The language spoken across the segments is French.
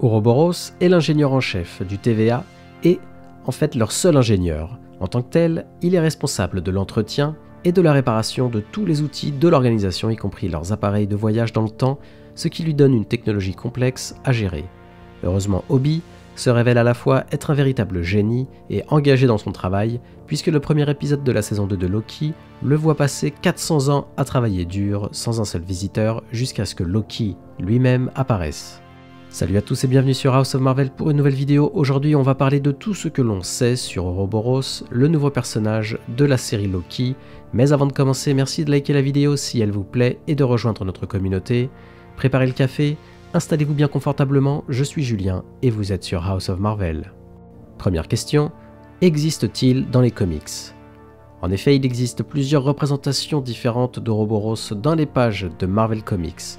Ouroboros est l'ingénieur en chef du TVA et, en fait, leur seul ingénieur. En tant que tel, il est responsable de l'entretien et de la réparation de tous les outils de l'organisation, y compris leurs appareils de voyage dans le temps, ce qui lui donne une technologie complexe à gérer. Heureusement, Obi se révèle à la fois être un véritable génie et engagé dans son travail, puisque le premier épisode de la saison 2 de Loki le voit passer 400 ans à travailler dur, sans un seul visiteur, jusqu'à ce que Loki lui-même apparaisse. Salut à tous et bienvenue sur House of Marvel pour une nouvelle vidéo. Aujourd'hui on va parler de tout ce que l'on sait sur Ouroboros, le nouveau personnage de la série Loki. Mais avant de commencer, merci de liker la vidéo si elle vous plaît et de rejoindre notre communauté. Préparez le café, installez-vous bien confortablement, je suis Julien et vous êtes sur House of Marvel. Première question, existe-t-il dans les comics ? En effet, il existe plusieurs représentations différentes d'Ouroboros dans les pages de Marvel Comics.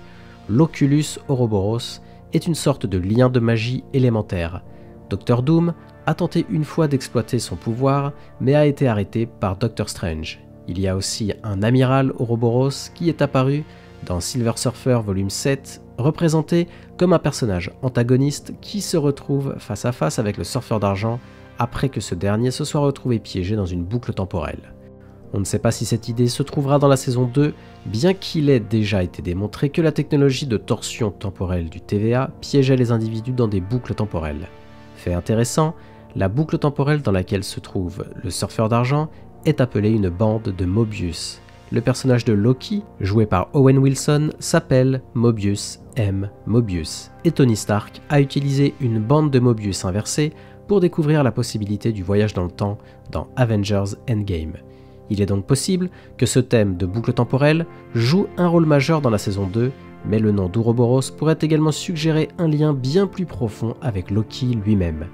L'Oculus Ouroboros est une sorte de lien de magie élémentaire. Dr Doom a tenté une fois d'exploiter son pouvoir, mais a été arrêté par Doctor Strange. Il y a aussi un amiral Ouroboros qui est apparu dans Silver Surfer volume 7, représenté comme un personnage antagoniste qui se retrouve face à face avec le surfeur d'argent après que ce dernier se soit retrouvé piégé dans une boucle temporelle. On ne sait pas si cette idée se trouvera dans la saison 2, bien qu'il ait déjà été démontré que la technologie de torsion temporelle du TVA piégeait les individus dans des boucles temporelles. Fait intéressant, la boucle temporelle dans laquelle se trouve le surfeur d'argent est appelée une bande de Mobius. Le personnage de Loki, joué par Owen Wilson, s'appelle Mobius M. Mobius, et Tony Stark a utilisé une bande de Mobius inversée pour découvrir la possibilité du voyage dans le temps dans Avengers Endgame. Il est donc possible que ce thème de boucle temporelle joue un rôle majeur dans la saison 2, mais le nom d'Ouroboros pourrait également suggérer un lien bien plus profond avec Loki lui-même.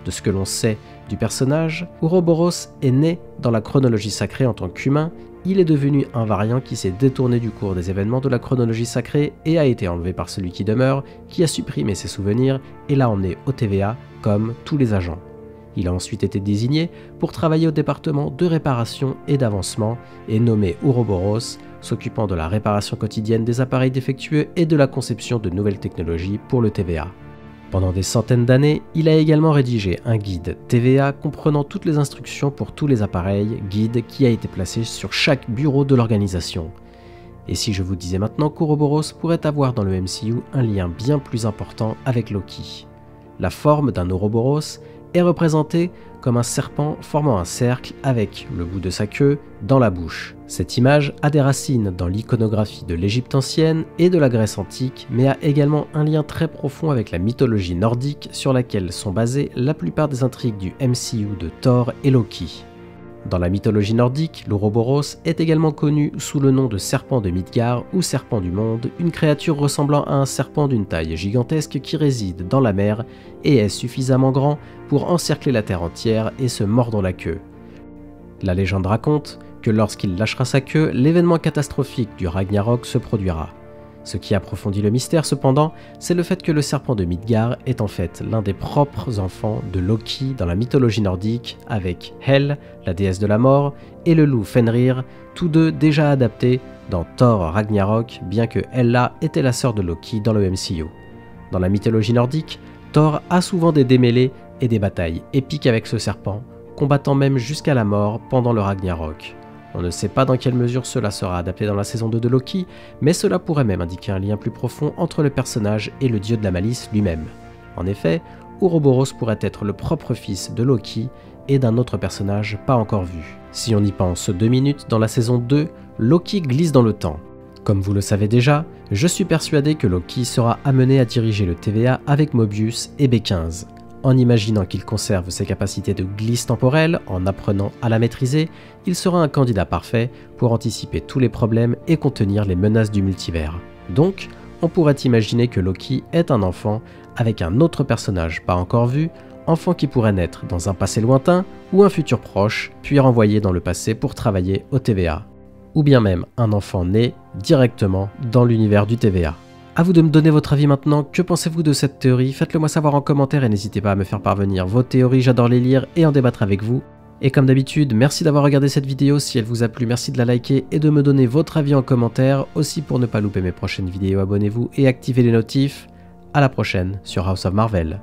De ce que l'on sait du personnage, Ouroboros est né dans la chronologie sacrée en tant qu'humain, il est devenu un variant qui s'est détourné du cours des événements de la chronologie sacrée et a été enlevé par celui qui demeure, qui a supprimé ses souvenirs et l'a emmené au TVA comme tous les agents. Il a ensuite été désigné pour travailler au département de réparation et d'avancement et nommé Ouroboros, s'occupant de la réparation quotidienne des appareils défectueux et de la conception de nouvelles technologies pour le TVA. Pendant des centaines d'années, il a également rédigé un guide TVA comprenant toutes les instructions pour tous les appareils, guide qui a été placé sur chaque bureau de l'organisation. Et si je vous disais maintenant qu'Ouroboros pourrait avoir dans le MCU un lien bien plus important avec Loki ? La forme d'un Ouroboros est représenté comme un serpent formant un cercle avec le bout de sa queue dans la bouche. Cette image a des racines dans l'iconographie de l'Égypte ancienne et de la Grèce antique, mais a également un lien très profond avec la mythologie nordique sur laquelle sont basées la plupart des intrigues du MCU de Thor et Loki. Dans la mythologie nordique, l'Ouroboros est également connu sous le nom de serpent de Midgard ou serpent du monde, une créature ressemblant à un serpent d'une taille gigantesque qui réside dans la mer et est suffisamment grand pour encercler la terre entière et se mordre la queue. La légende raconte que lorsqu'il lâchera sa queue, l'événement catastrophique du Ragnarok se produira. Ce qui approfondit le mystère cependant, c'est le fait que le serpent de Midgard est en fait l'un des propres enfants de Loki dans la mythologie nordique, avec Hel, la déesse de la mort, et le loup Fenrir, tous deux déjà adaptés dans Thor Ragnarok, bien que Hela était la sœur de Loki dans le MCU. Dans la mythologie nordique, Thor a souvent des démêlés et des batailles épiques avec ce serpent, combattant même jusqu'à la mort pendant le Ragnarok. On ne sait pas dans quelle mesure cela sera adapté dans la saison 2 de Loki, mais cela pourrait même indiquer un lien plus profond entre le personnage et le dieu de la malice lui-même. En effet, Ouroboros pourrait être le propre fils de Loki et d'un autre personnage pas encore vu. Si on y pense 2 minutes, dans la saison 2, Loki glisse dans le temps. Comme vous le savez déjà, je suis persuadé que Loki sera amené à diriger le TVA avec Mobius et B15. En imaginant qu'il conserve ses capacités de glisse temporelle, en apprenant à la maîtriser, il sera un candidat parfait pour anticiper tous les problèmes et contenir les menaces du multivers. Donc, on pourrait imaginer que Loki est un enfant avec un autre personnage pas encore vu, enfant qui pourrait naître dans un passé lointain ou un futur proche, puis renvoyé dans le passé pour travailler au TVA. Ou bien même un enfant né directement dans l'univers du TVA. À vous de me donner votre avis maintenant, que pensez-vous de cette théorie? Faites-le moi savoir en commentaire et n'hésitez pas à me faire parvenir vos théories, j'adore les lire et en débattre avec vous. Et comme d'habitude, merci d'avoir regardé cette vidéo, si elle vous a plu, merci de la liker et de me donner votre avis en commentaire. Aussi pour ne pas louper mes prochaines vidéos, abonnez-vous et activez les notifs. À la prochaine sur House of Marvel.